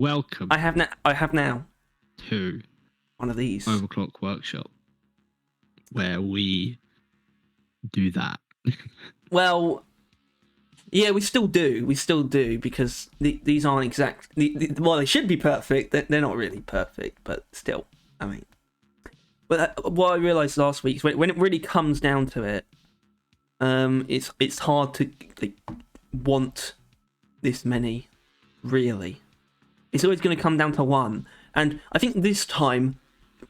Welcome I have now to one of these. Overclock Workshop, where we do that. Well, yeah, we still do. We still do because these aren't exact. Well, they should be perfect. They're not really perfect, but still, I mean. But what I realised last week is when it really comes down to it, it's hard to want this many, really. It's always going to come down to one, and I think this time,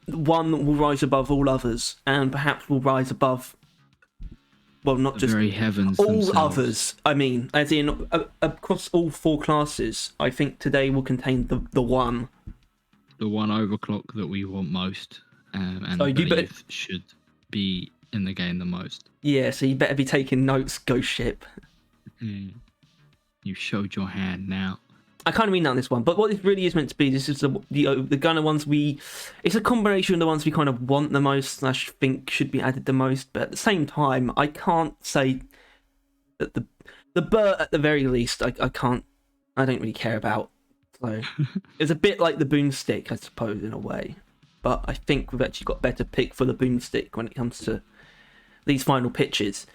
one will rise above all others, and perhaps will rise above. Well, not The just very heavens all themselves. others. I mean, as in across all four classes. I think today will contain the one. The one overclock that we want most, and So you believe should be in the game the most. Yeah, so you better be taking notes, Ghost Ship. You showed your hand now. I kind of mean that on this one, but what this really is meant to be, this is the gunner ones it's a combination of the ones we kind of want the most / think should be added the most, but at the same time, I can't say that the Burt at the very least, I don't really care about. So it's a bit like the boomstick, I suppose, in a way, but I think we've actually got better pick for the boomstick when it comes to these final pitches.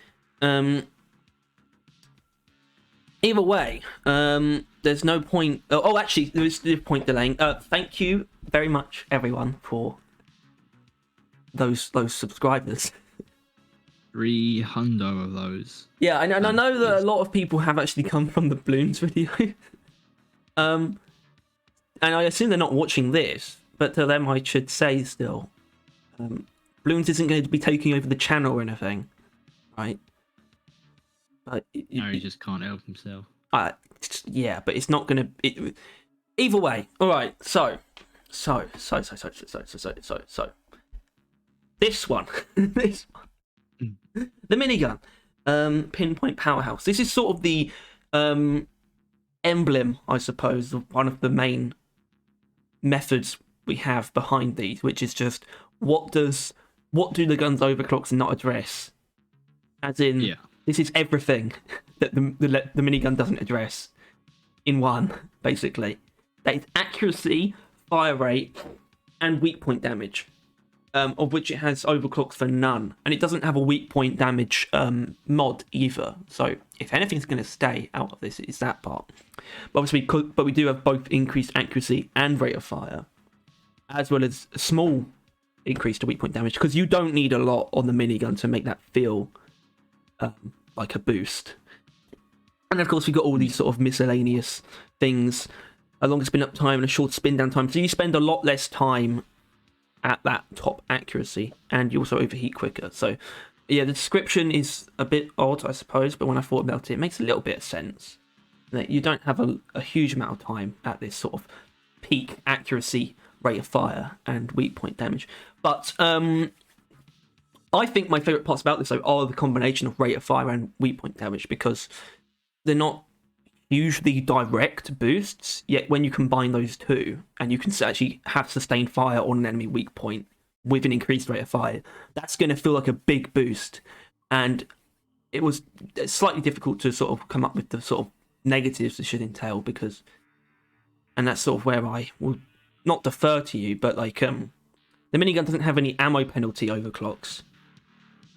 Either way, there's no point. Oh, actually, there is a point delaying. Thank you very much, everyone, for those subscribers. 300 of those. Yeah, and I know that a lot of people have actually come from the balloons video. And I assume they're not watching this, but to them I should say still, balloons isn't going to be taking over the channel or anything, right? But No, he just can't help himself. Yeah, but it's not gonna. Either way, all right. So. This one, the minigun, pinpoint powerhouse. This is sort of the emblem, I suppose, of one of the main methods we have behind these, which is just what do the guns overclocks not address? As in. Yeah. This is everything that the minigun doesn't address in one, basically. That is accuracy, fire rate, and weak point damage, of which it has overclocks for none. And it doesn't have a weak point damage mod either. So if anything's going to stay out of this, it's that part. But obviously, we do have both increased accuracy and rate of fire, as well as a small increase to weak point damage, because you don't need a lot on the minigun to make that feel like a boost. And of course, we've got all these sort of miscellaneous things, a longer spin up time and a short spin down time, so you spend a lot less time at that top accuracy, and you also overheat quicker. So yeah, the description is a bit odd, I suppose, but when I thought about it, it makes a little bit of sense that you don't have a huge amount of time at this sort of peak accuracy, rate of fire, and weak point damage. But I think my favourite parts about this though are the combination of rate of fire and weak point damage, because they're not usually direct boosts, yet when you combine those two and you can actually have sustained fire on an enemy weak point with an increased rate of fire, that's going to feel like a big boost. And it's slightly difficult to sort of come up with the sort of negatives it should entail, and that's sort of where I will not defer to you, but like the minigun doesn't have any ammo penalty overclocks.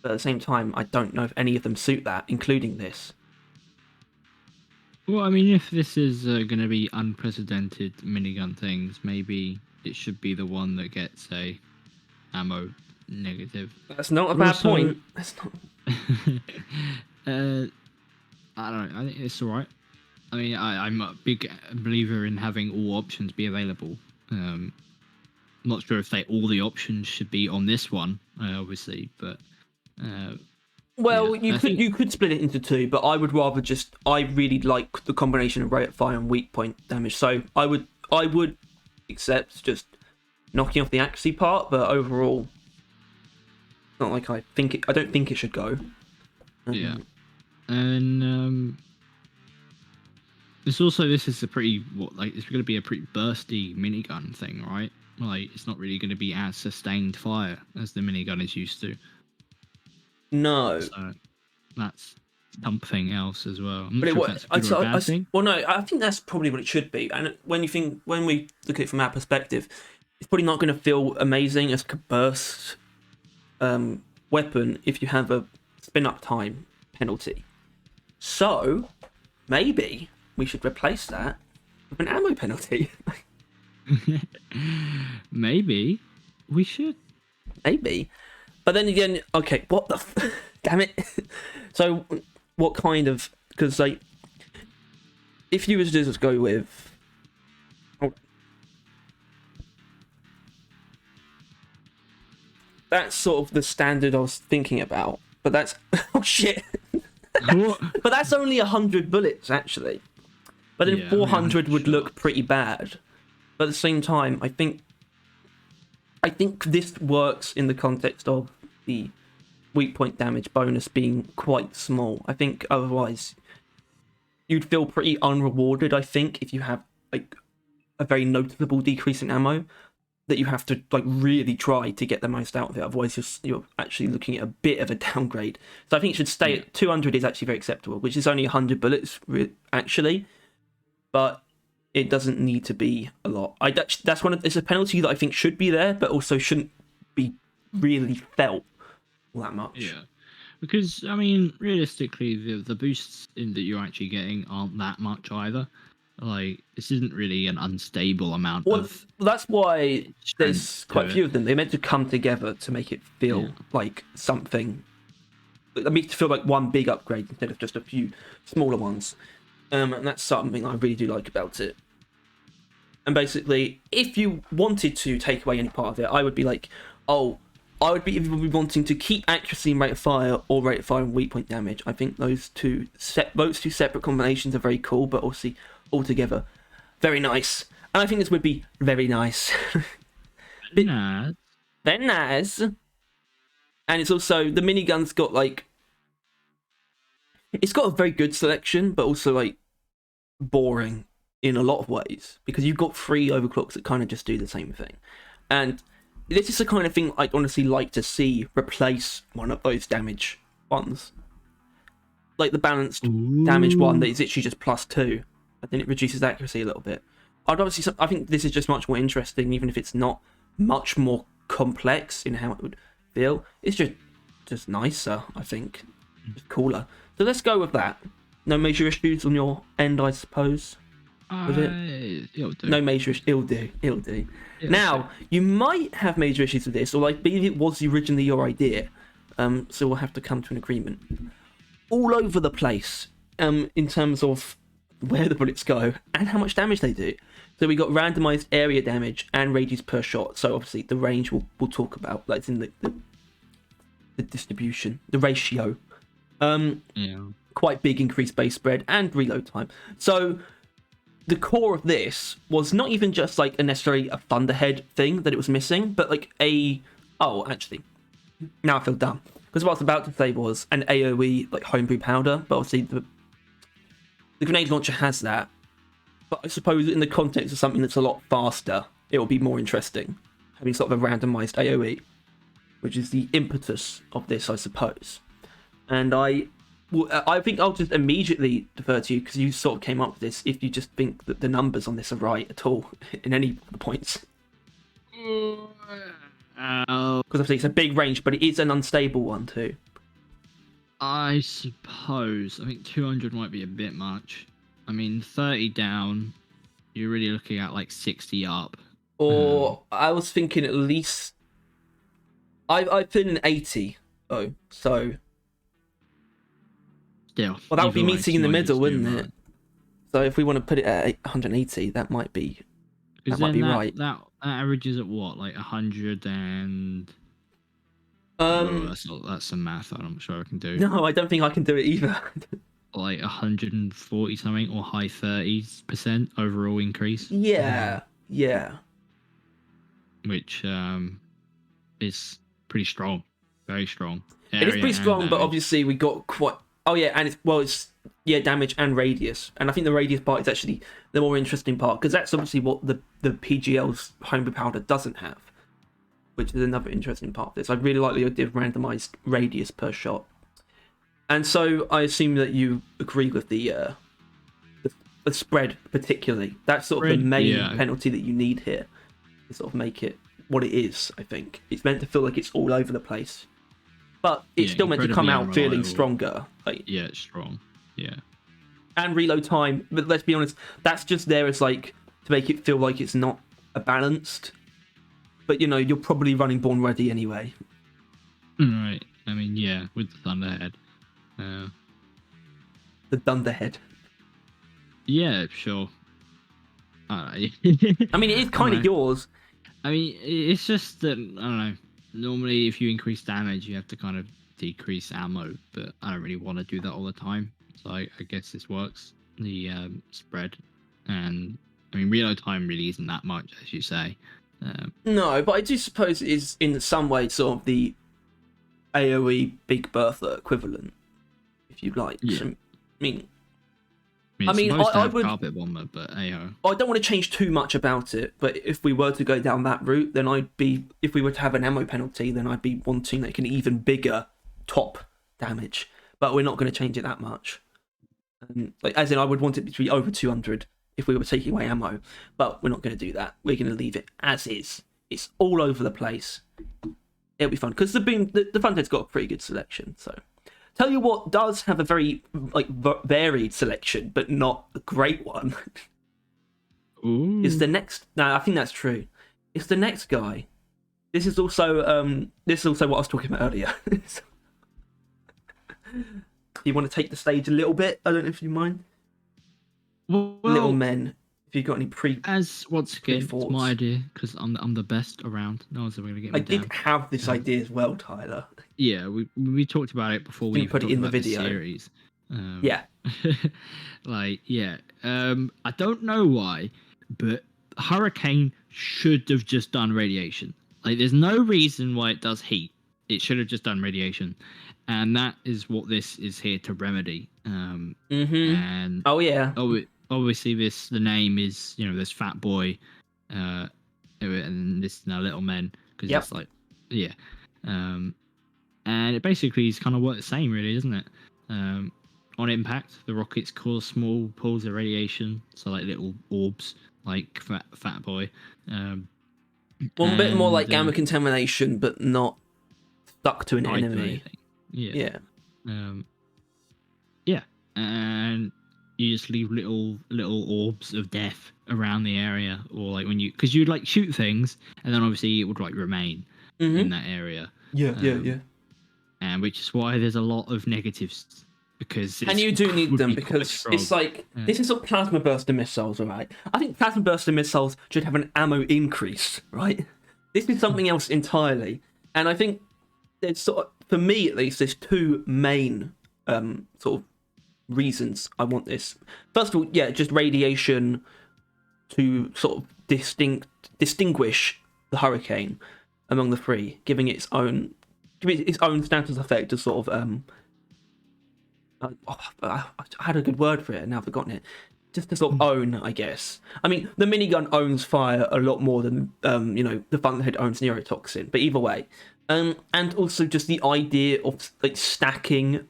But at the same time, I don't know if any of them suit that, including this. Well, I mean, if this is going to be unprecedented minigun things, maybe it should be the one that gets a ammo negative. That's not a bad point. That's not. I don't know. I think it's all right. I mean, I'm a big believer in having all options be available. I'm not sure if all the options should be on this one, obviously, but. Well, yeah, you could split it into two, but I would rather I really like the combination of rate of fire and weak point damage. So I would accept just knocking off the accuracy part, but overall, not like I don't think it should go. Yeah, and this is a pretty it's going to be a pretty bursty minigun thing, right? Like it's not really going to be as sustained fire as the minigun is used to. No. So that's something else as well. I'm not But sure if that's a good or a bad thing. well, no, I think that's probably what it should be. And when we look at it from our perspective, it's probably not going to feel amazing as a burst weapon if you have a spin up time penalty. So maybe we should replace that with an ammo penalty. Maybe we should. Maybe. But then again, okay, what the damn it. So what kind of, because like if you was to just go with that's sort of the standard I was thinking about, but that's oh shit. But that's only 100 bullets actually. But then Yeah, 400 would look pretty bad. But at the same time, I think this works in the context of the weak point damage bonus being quite small. I think otherwise you'd feel pretty unrewarded, I think, if you have like a very noticeable decrease in ammo that you have to like really try to get the most out of it. Otherwise you're actually looking at a bit of a downgrade. So I think it should stay at 200 is actually very acceptable, which is only 100 bullets actually. But it doesn't need to be a lot. That's it's a penalty that I think should be there, but also shouldn't be really felt all that much. Yeah, because I mean, realistically, the boosts in that you're actually getting aren't that much either. Like, this isn't really an unstable amount of. Well, that's why there's strength quite a to few it. of them. They're meant to come together to make it feel like something. I mean, to feel like one big upgrade instead of just a few smaller ones. And that's something I really do like about it. And basically, if you wanted to take away any part of it, I would be like, I would be wanting to keep accuracy and rate of fire, or rate of fire and weak point damage. I think those two separate combinations are very cool, but also altogether very nice. And I think this would be very nice. Nah. Very nice. And it's also, the minigun's got like, it's got a very good selection, but also like boring in a lot of ways, because you've got 3 overclocks that kind of just do the same thing. And this is the kind of thing I'd honestly like to see replace one of those damage ones. Like the balanced damage one that is literally just +2, but then it reduces accuracy a little bit. I think this is just much more interesting, even if it's not much more complex in how it would feel. It's just nicer, I think. Just cooler. So let's go with that. No major issues on your end, I suppose. With it? It'll do. No major issues. It'll do. It'll Now, you might have major issues with this, or I believe it was originally your idea. So we'll have to come to an agreement. All over the place, in terms of where the bullets go and how much damage they do. So we got randomized area damage and radius per shot. So obviously the range we'll talk about. Like it's in the distribution, the ratio. Quite big increased base spread and reload time. So the core of this was not even just like necessarily a Thunderhead thing that it was missing, but like actually, now I feel dumb. Because what I was about to say was an AoE like homebrew powder, but obviously the grenade launcher has that. But I suppose in the context of something that's a lot faster, it will be more interesting, having sort of a randomized AoE, which is the impetus of this, I suppose. And I think I'll just immediately defer to you, because you sort of came up with this, if you just think that the numbers on this are right at all in any of the points. Because obviously it's a big range, but it is an unstable one too. I suppose. I think 200 might be a bit much. I mean, 30 down, you're really looking at like 60 up. Or I was thinking at least... I put in 80, though, so... Still. Well, that would be meeting in the middle, wouldn't it? So if we want to put it at 180, that might be... That might be right. That averages at what? Like 100 and... that's some math I'm not sure I can do. No, I don't think I can do it either. Like 140 something or high 30% overall increase. Yeah. Which is pretty strong. Very strong. It is pretty strong, but obviously we got quite... Oh yeah, and it's damage and radius. And I think the radius part is actually the more interesting part, because that's obviously what the PGL's homebrew powder doesn't have, which is another interesting part of this. I really like the idea of randomized radius per shot. And so I assume that you agree with the spread particularly. That's sort of the main penalty that you need here to sort of make it what it is. I think it's meant to feel like it's all over the place, but it's still meant to come out feeling stronger. Like, yeah, it's strong. Yeah. And reload time, but let's be honest, that's just there as like to make it feel like it's not a balanced. But you're probably running Born Ready anyway. Right. I mean, yeah, with the Thunderhead. The Thunderhead. Yeah, sure. I mean, it is kind of yours. I mean, it's just that, I don't know. Normally, if you increase damage, you have to kind of decrease ammo, but I don't really want to do that all the time. So I guess this works. The spread. And, I mean, reload time really isn't that much, as you say. No, but I do suppose it is in some way sort of the AoE Big Bertha equivalent, if you like. Yeah. So, I would carpet bomber, but I don't want to change too much about it. But if we were to go down that route, then if we were to have an ammo penalty, then I'd be wanting like an even bigger top damage. But we're not going to change it that much. As in, I would want it to be over 200 if we were taking away ammo, but we're not going to do that. We're going to leave it as is. It's all over the place. It'll be fun because the Thunderhead's got a pretty good selection. So, tell you what does have a very varied selection, but not a great one. Ooh. Is the next? No, I think that's true. It's the next guy. This is also what I was talking about earlier. You want to take the stage a little bit? I don't know if you mind. Well, Little men. If you've got any once again, it's my idea because I'm the best around. No one's ever gonna get me down. I did have this idea as well, Tyler. Yeah, we talked about it before. We put it in the video. Series. Yeah. I don't know why, but Hurricane should have just done radiation. Like, there's no reason why it does heat. It should have just done radiation, and that is what this is here to remedy. And obviously the name is, this fat boy, and this now little men, because it's like, yeah, and it basically is kind of what it's saying, really, isn't it? On impact, the rockets cause small pools of radiation, so like little orbs, like fat boy. One bit more like gamma contamination, but not stuck to an enemy. Yeah. And you just leave little orbs of death around the area, or like because you'd like shoot things, and then obviously it would like remain in that area. Yeah. And which is why there's a lot of negatives, because and you do need them because it's like this is sort of plasma burster missiles, right? I think plasma burster missiles should have an ammo increase, right? This is something else entirely, and I think there's sort of, for me at least, there's two main sort of reasons I want this. First of all, just radiation to sort of distinguish the Hurricane among the three, giving it its own status effect to sort of I had a good word for it and now I've forgotten it. Just to sort of own, I guess. I mean, the minigun owns fire a lot more than the Thunderhead owns neurotoxin, but either way. And also just the idea of like stacking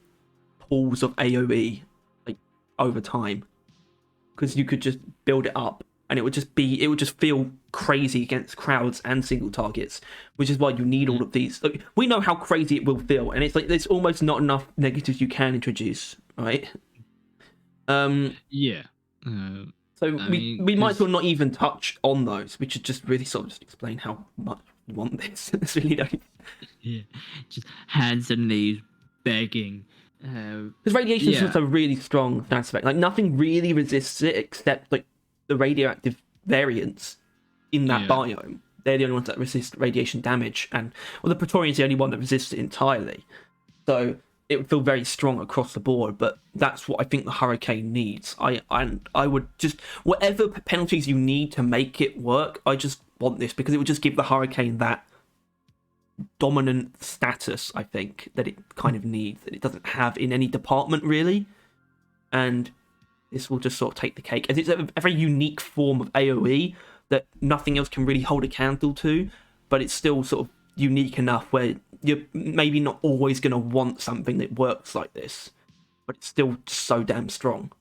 pools of AoE like over time, because you could just build it up and it would just feel crazy against crowds and single targets, which is why you need all of these. Like, we know how crazy it will feel, and it's like there's almost not enough negatives you can introduce, right? Yeah. So we might as well not even touch on those. We should just really sort of just explain how much we want this. It's really don't. Yeah, just hands and knees begging. Because radiation is also really strong aspect. Like nothing really resists it except like the radioactive variants in that biome. They're the only ones that resist radiation damage, and the Praetorian's the only one that resists it entirely. So it would feel very strong across the board, but that's what I think the Hurricane needs. I would just, whatever penalties you need to make it work, I just want this, because it would just give the Hurricane that dominant status, I think, that it kind of needs, that it doesn't have in any department, really. And this will just sort of take the cake, as it's a very unique form of AoE that nothing else can really hold a candle to, but it's still sort of unique enough where you're maybe not always going to want something that works like this, but it's still so damn strong.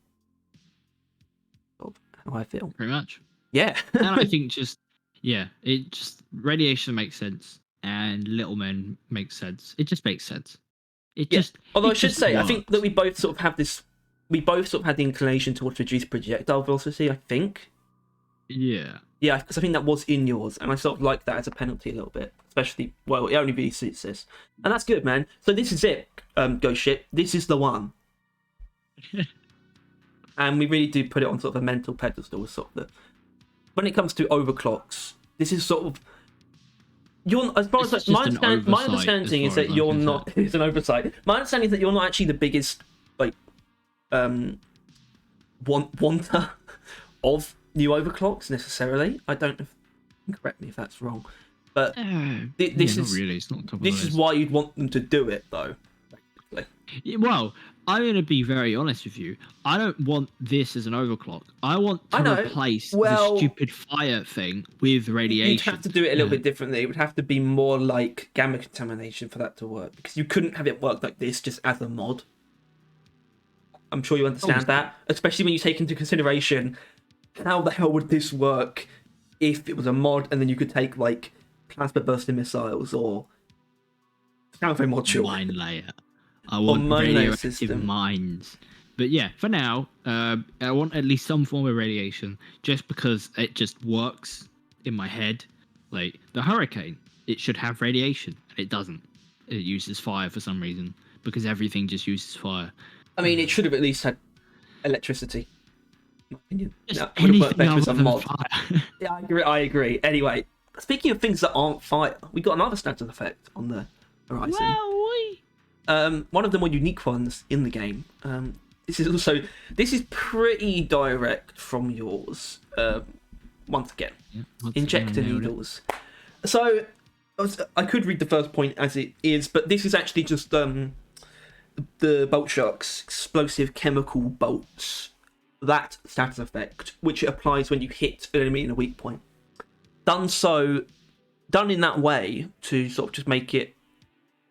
How I feel. Pretty much. Yeah. And I think radiation makes sense and little men makes sense. It just makes sense. Although I should say, works. I think that we both sort of have this. We both sort of had the inclination towards reduced projectile velocity. I think. Yeah. Yeah, because I think that was in yours, and I sort of like that as a penalty a little bit, especially it only really suits this, and that's good, man. So this is it, Ghost Ship. This is the one, and we really do put it on sort of a mental pedestal. Sort of when it comes to overclocks, this is sort of. As far as my understanding is that you're not. It's an oversight. My understanding is that you're not actually the biggest wanter of new overclocks necessarily. I don't know. Correct me if that's wrong, but this is really. It's not top this is why you'd want them to do it, though. Well, I'm going to be very honest with you. I don't want this as an overclock. I want to replace the stupid fire thing with radiation. You'd have to do it a little bit differently. It would have to be more like gamma contamination for that to work, because you couldn't have it work like this just as a mod. I'm sure you understand that, especially when you take into consideration how the hell would this work if it was a mod and then you could take like plasma bursting missiles or Salvo module. Mine layer. I want radioactive mines. But yeah, for now, I want at least some form of radiation, just because it just works in my head. Like the Hurricane, it should have radiation, and it doesn't. It uses fire for some reason, because everything just uses fire. I mean, it should have at least had electricity. In my opinion. Anything other than fire. Yeah, I agree. Anyway, speaking of things that aren't fire, we got another status effect on the horizon. Well, one of the more unique ones in the game. This is pretty direct from yours. Once again, injector needles. So I could read the first point as it is, but this is actually just the Bolt Shark's explosive chemical bolts. That status effect, which it applies when you hit an enemy in a weak point. Done in that way to sort of just make it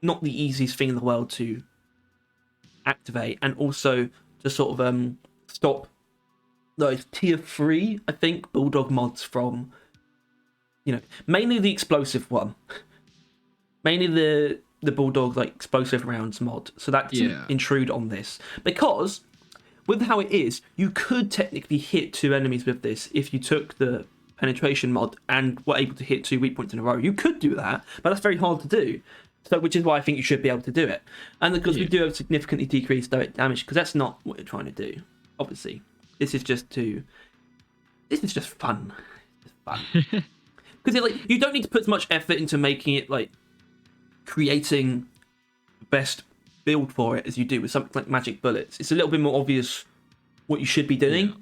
not the easiest thing in the world to activate, and also to sort of stop those tier 3, I think, Bulldog mods from, mainly the explosive one, mainly the Bulldog like explosive rounds mod. So that doesn't intrude on this, because with how it is, you could technically hit 2 enemies with this if you took the penetration mod and were able to hit 2 weak points in a row. You could do that, but that's very hard to do. So, which is why I think you should be able to do it. And because we do have significantly decreased direct damage, because that's not what you're trying to do. Obviously, this is just fun. It's just fun. Because you don't need to put as much effort into making it like creating the best build for it as you do with something like magic bullets. It's a little bit more obvious what you should be doing,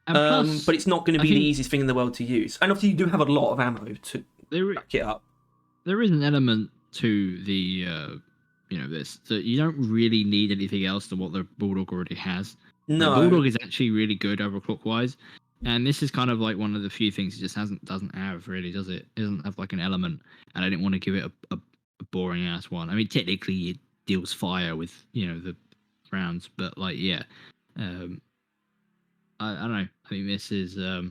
plus, but it's not going to be the easiest thing in the world to use. And obviously, you do have a lot of ammo to back it up. There is an element to the this that you don't really need anything else than what the Bulldog already has. No, the Bulldog is actually really good overclock wise, and this is kind of like one of the few things it just doesn't have really, does it? It doesn't have like an element, and I didn't want to give it a boring ass one. I mean, technically it deals fire with the rounds, but like I don't know. I think this is I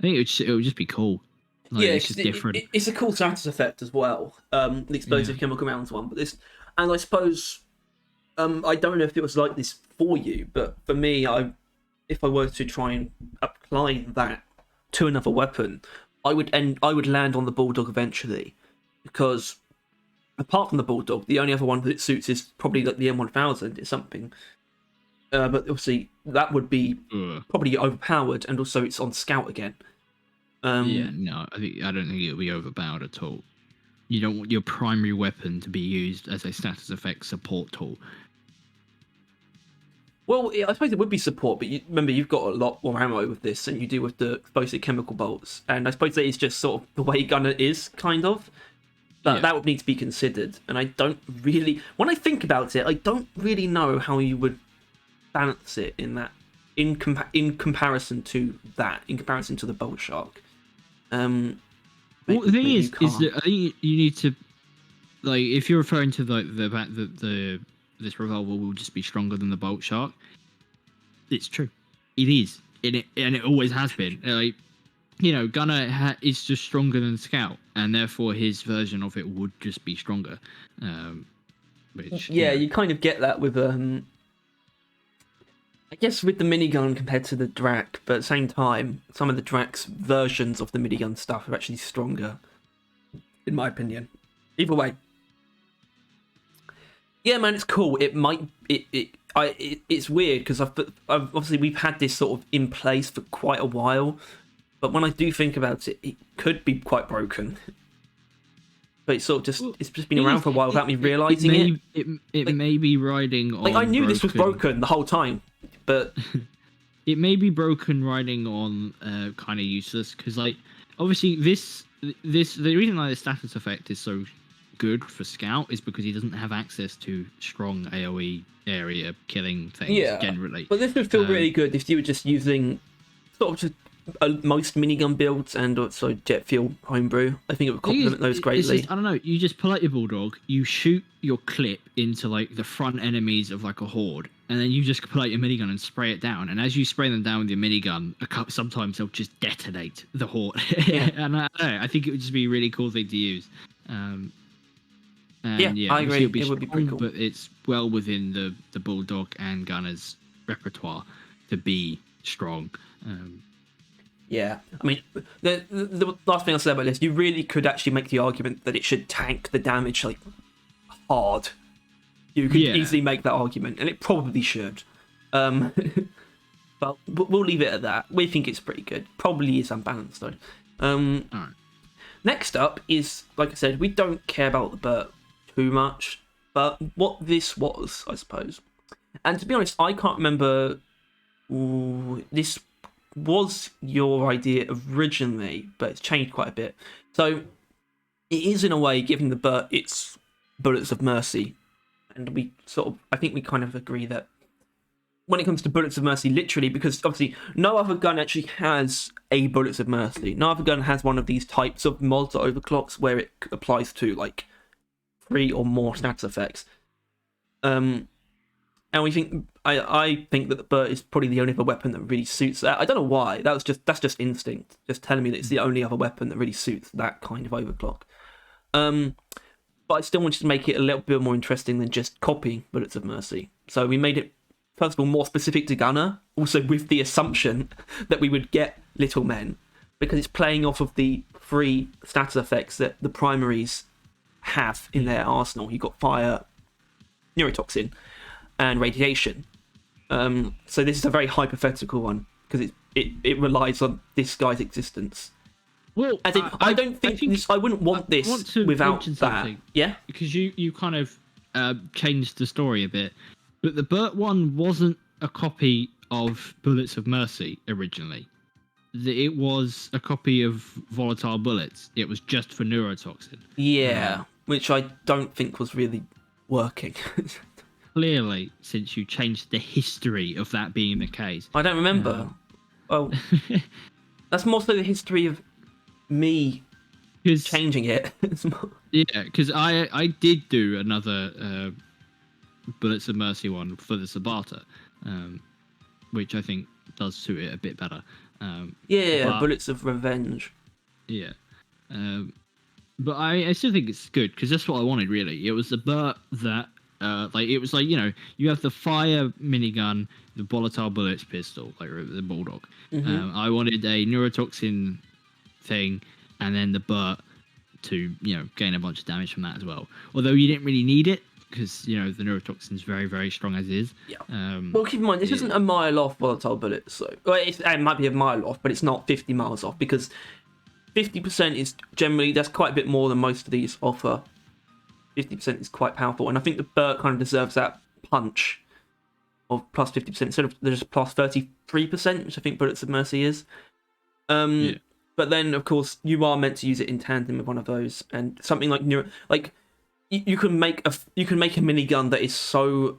think it would just be cool. Like, it's just different. It's a cool status effect as well. The explosive chemical rounds one, but and I suppose I don't know if it was like this for you, but for me, if I were to try and apply that to another weapon, I would land on the Bulldog eventually, because apart from the Bulldog, the only other one that it suits is probably like the M1000 is something. But obviously that would be probably overpowered, and also it's on Scout again. I don't think it'll be overpowered at all. You don't want your primary weapon to be used as a status effect support tool. Well, I suppose it would be support, but remember, you've got a lot more ammo with this than you do with the explosive chemical bolts, and I suppose that is just sort of the way Gunner is, kind of. But that would need to be considered, and I don't really... When I think about it, I don't really know how you would balance it in that, in comparison to the Bolt Shark. But Well, the thing maybe is you can't. that I think you need to, like, if you're referring to the fact that this revolver will just be stronger than the Bolt Shark, it's true. It is, and it always has been. Like, Gunner is just stronger than Scout, and therefore his version of it would just be stronger. Which You kind of get that with I guess with the minigun compared to the Drac, but at the same time, some of the Drac's versions of the minigun stuff are actually stronger, in my opinion. Either way, yeah, man, it's cool. It might it's weird because I've obviously we've had this sort of in place for quite a while, but when I do think about it, it could be quite broken. But it's sort of it's just been around for a while without me realizing it. It may be riding on. Like, I knew this was broken the whole time, but it may be broken riding on kind of useless because, like, obviously the reason why the status effect is so good for Scout is because he doesn't have access to strong AoE area killing things generally. But this would feel really good if you were just using sort of just most minigun builds and also jet fuel homebrew. I think it would complement those greatly. I don't know. You just pull out your Bulldog, you shoot your clip into like the front enemies of like a horde, and then you just pull out your minigun and spray it down. And as you spray them down with your minigun, sometimes they'll just detonate the horde. Yeah. And I think it would just be a really cool thing to use. And I agree. It would be pretty cool. But it's well within the Bulldog and Gunner's repertoire to be strong. Yeah, I mean, the last thing I'll say about this, you really could actually make the argument that it should tank the damage, like, hard. You could easily make that argument, and it probably should. But we'll leave it at that. We think it's pretty good. Probably is unbalanced, though. Alright. Next up is, like I said, we don't care about the Burt too much, but what this was, I suppose. And to be honest, I can't remember... this was your idea originally, but it's changed quite a bit. So it is, in a way, giving the Burt its Bullets of Mercy. And I think we kind of agree that when it comes to Bullets of Mercy, literally, because obviously no other gun actually has a Bullets of Mercy. No other gun has one of these types of mods or overclocks where it applies to, like, 3 or more stats effects. And we think I think that the Burt is probably the only other weapon that really suits that. I don't know why. That's just instinct, just telling me that it's the only other weapon that really suits that kind of overclock. But I still wanted to make it a little bit more interesting than just copying Bullets of Mercy. So we made it, first of all, more specific to Gunner, also with the assumption that we would get Little Men, because it's playing off of the 3 status effects that the primaries have in their arsenal. You've got fire, neurotoxin, and radiation. So this is a very hypothetical one because it relies on this guy's existence. Well, as in, I don't think I wouldn't want this without that. Yeah, because you kind of changed the story a bit, but the Burt one wasn't a copy of Bullets of Mercy originally. It was a copy of Volatile Bullets. It was just for neurotoxin. Yeah, which I don't think was really working. Clearly, since you changed the history of that being the case. I don't remember. Well, that's more so the history of me changing it. Yeah, because I did do another Bullets of Mercy one for the Sabata, which I think does suit it a bit better. Bullets of Revenge. Yeah. But I still think it's good because that's what I wanted, really. It was the Burt that it was like, you have the fire minigun, the volatile bullets pistol, like the Bulldog. Mm-hmm. I wanted a neurotoxin thing, and then the Burt to gain a bunch of damage from that as well. Although you didn't really need it because the neurotoxin is very, very strong as is. Yeah. Well, keep in mind this isn't a mile off volatile bullets, so it might be a mile off, but it's not 50 miles off because 50% is generally that's quite a bit more than most of these offer. 50% is quite powerful, and I think the Burt kind of deserves that punch of plus 50% instead of just plus 33%, which I think Bullets of Mercy is. But then, of course, you are meant to use it in tandem with one of those, and something like you can make a minigun that is so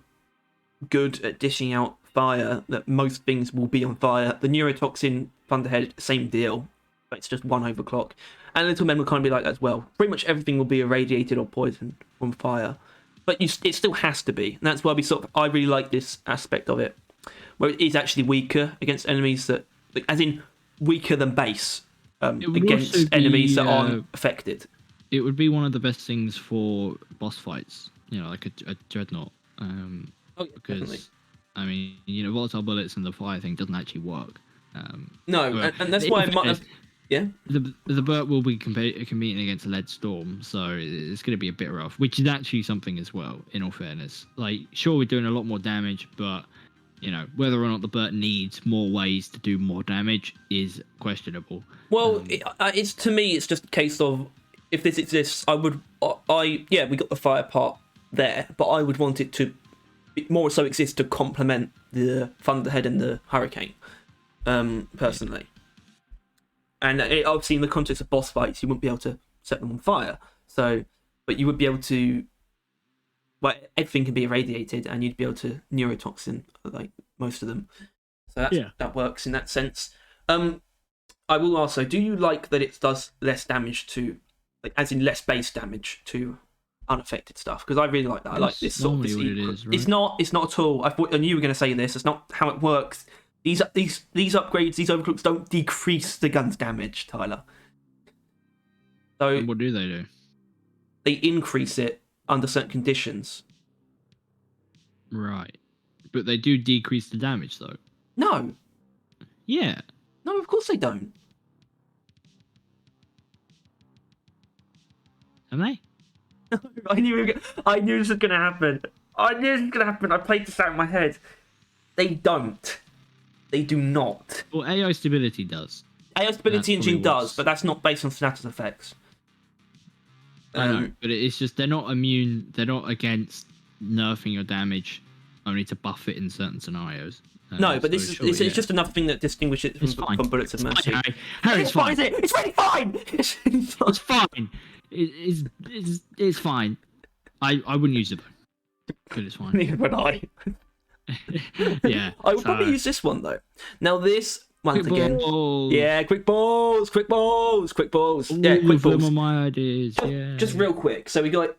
good at dishing out fire that most things will be on fire. The neurotoxin Thunderhead, same deal. but it's just one overclock. And little men will kind of be like that as well. Pretty much everything will be irradiated or poisoned from fire, but it still has to be. And that's why I really like this aspect of it, where it is actually weaker against enemies that, like, as in weaker than base, against enemies that aren't affected. It would be one of the best things for boss fights, like a dreadnought. Because definitely. I mean, volatile bullets and the fire thing doesn't actually work. No, and that's why I might have. Yeah. The Burt will be competing against a lead storm, so it's going to be a bit rough, which is actually something as well, in all fairness. Like, sure, we're doing a lot more damage, but, whether or not the Burt needs more ways to do more damage is questionable. Well, it's to me, it's just a case of, if this exists, we got the fire part there, but I would want it to more so exist to complement the Thunderhead and the Hurricane, personally. And obviously, in the context of boss fights, you wouldn't be able to set them on fire. So, but you would be able to. Well, everything can be irradiated, and you'd be able to neurotoxin like most of them. So that works in that sense. I will also. Do you like that it does less damage to, like, as in less base damage to unaffected stuff? Because I really like that. I like this sort of. This what it is, right? It's not at all. I knew you were going to say this. It's not how it works. These upgrades, these overclocks don't decrease the gun's damage, Tyler. So what do they do? They increase it under certain conditions. Right. But they do decrease the damage, though. No. Yeah. No, of course they don't. Am they? I knew this was going to happen. I played this out in my head. They don't. They do not. Well, AI stability does. AI stability engine does, but that's not based on status effects. I know, but it's just they're not immune. They're not against nerfing your damage, only to buff it in certain scenarios. No, but it's just another thing that distinguishes it from Bullets of Mercy. Harry, it's fine. It's really fine. It's fine. It's fine. I wouldn't use it, but it's fine. Neither would I. Yeah. I would probably use this one though. Now this once quick again. Balls. Yeah, quick balls. Ooh, Yeah, quick balls. Of my ideas. Yeah. Just real quick. So we got,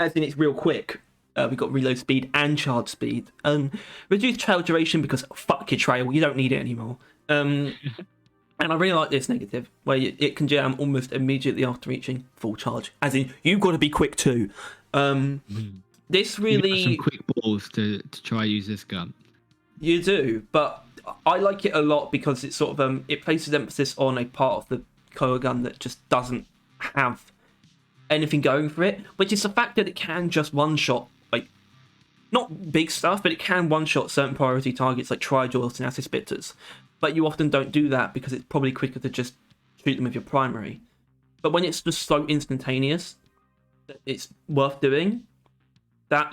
as in it's real quick. We got reload speed and charge speed. Reduced trail duration because fuck your trail. You don't need it anymore. And I really like this negative where it can jam almost immediately after reaching full charge. As in, you've got to be quick too. This really some quick balls to try use this gun. You do, but I like it a lot because it sort of it places emphasis on a part of the COIL gun that just doesn't have anything going for it, which is the fact that it can just one-shot, like, not big stuff, but it can one-shot certain priority targets like tri-joists and assist spitters. But you often don't do that because it's probably quicker to just shoot them with your primary. But when it's just so instantaneous, it's worth doing. That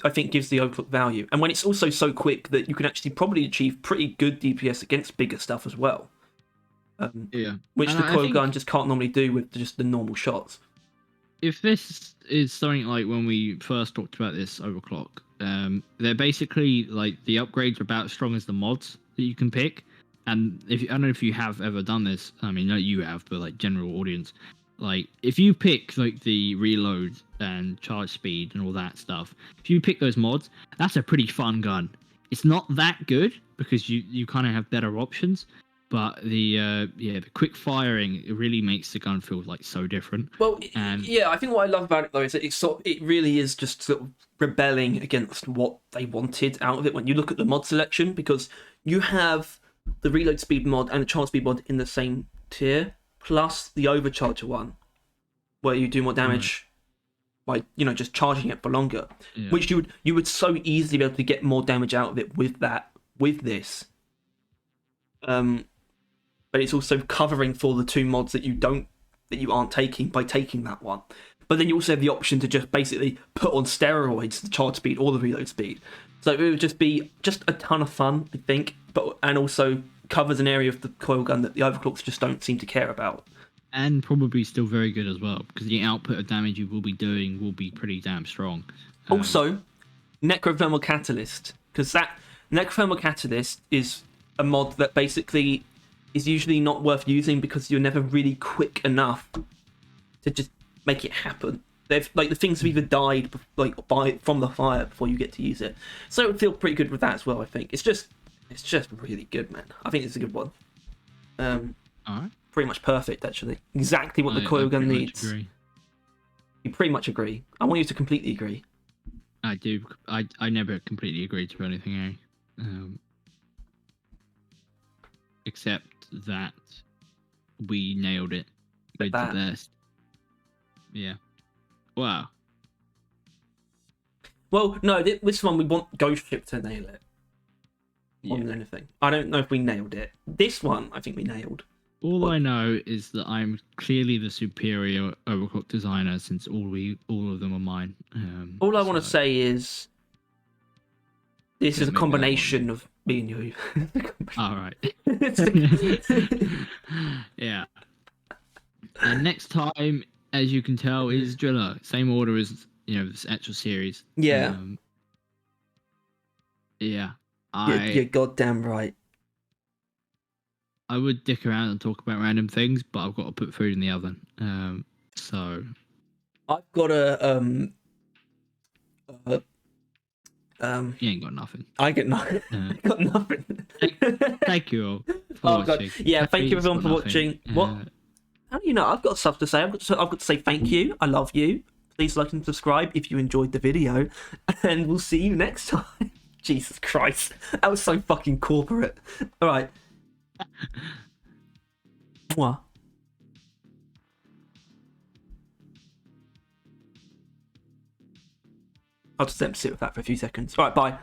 I think gives the overclock value. And when it's also so quick that you can actually probably achieve pretty good DPS against bigger stuff as well. Which the COIL gun just can't normally do with just the normal shots. If this is something like when we first talked about this overclock, they're basically like the upgrades are about as strong as the mods that you can pick. And I don't know if you have ever done this. I mean, not you have, but like general audience. Like, if you pick, like, the reload and charge speed and all that stuff, if you pick those mods, that's a pretty fun gun. It's not that good, because you kind of have better options, but the quick firing, it really makes the gun feel, like, so different. Well, I think what I love about it, though, is that it really is just sort of rebelling against what they wanted out of it when you look at the mod selection, because you have the reload speed mod and the charge speed mod in the same tier, plus the overcharger one, where you do more damage by just charging it for longer, which you would so easily be able to get more damage out of it with this. But it's also covering for the two mods that you aren't taking by taking that one. But then you also have the option to just basically put on steroids the charge speed or the reload speed. So it would just be a ton of fun, I think, and also covers an area of the COIL gun that the overclocks just don't seem to care about. And probably still very good as well, because the output of damage you will be doing will be pretty damn strong. Also, Necrothermal Catalyst, because that Necrothermal Catalyst is a mod that basically is usually not worth using because you're never really quick enough to just make it happen. They've like the things have either died from the fire before you get to use it. So it would feel pretty good with that as well. I think it's just really good, man. I think it's a good one. All right. Pretty much perfect, actually. Exactly what the coil gun needs. Agree. You pretty much agree. I want you to completely agree. I do. I never completely agree to anything, except that we nailed it with the best. Yeah. Wow. Well, no, this one we want Ghost Ship to nail it. More than anything. I don't know if we nailed it. This one, I think we nailed. All I know is that I'm clearly the superior Overclock designer, since all of them are mine. All I want to say is, this is a combination of me and you. All right. Yeah. And next time, as you can tell, is Driller. Same order as this actual series. Yeah. Yeah. You're goddamn right. I would dick around and talk about random things, but I've got to put food in the oven. So I've got a you ain't got nothing. I get nothing. I got nothing. Thank you all for watching. God. Yeah, thank you everyone for watching. What? How do you know? I've got stuff to say. I've got to say thank you. I love you. Please like and subscribe if you enjoyed the video, and we'll see you next time. Jesus Christ, that was so fucking corporate. All right. Mwah. I'll just let him sit with that for a few seconds. All right, bye.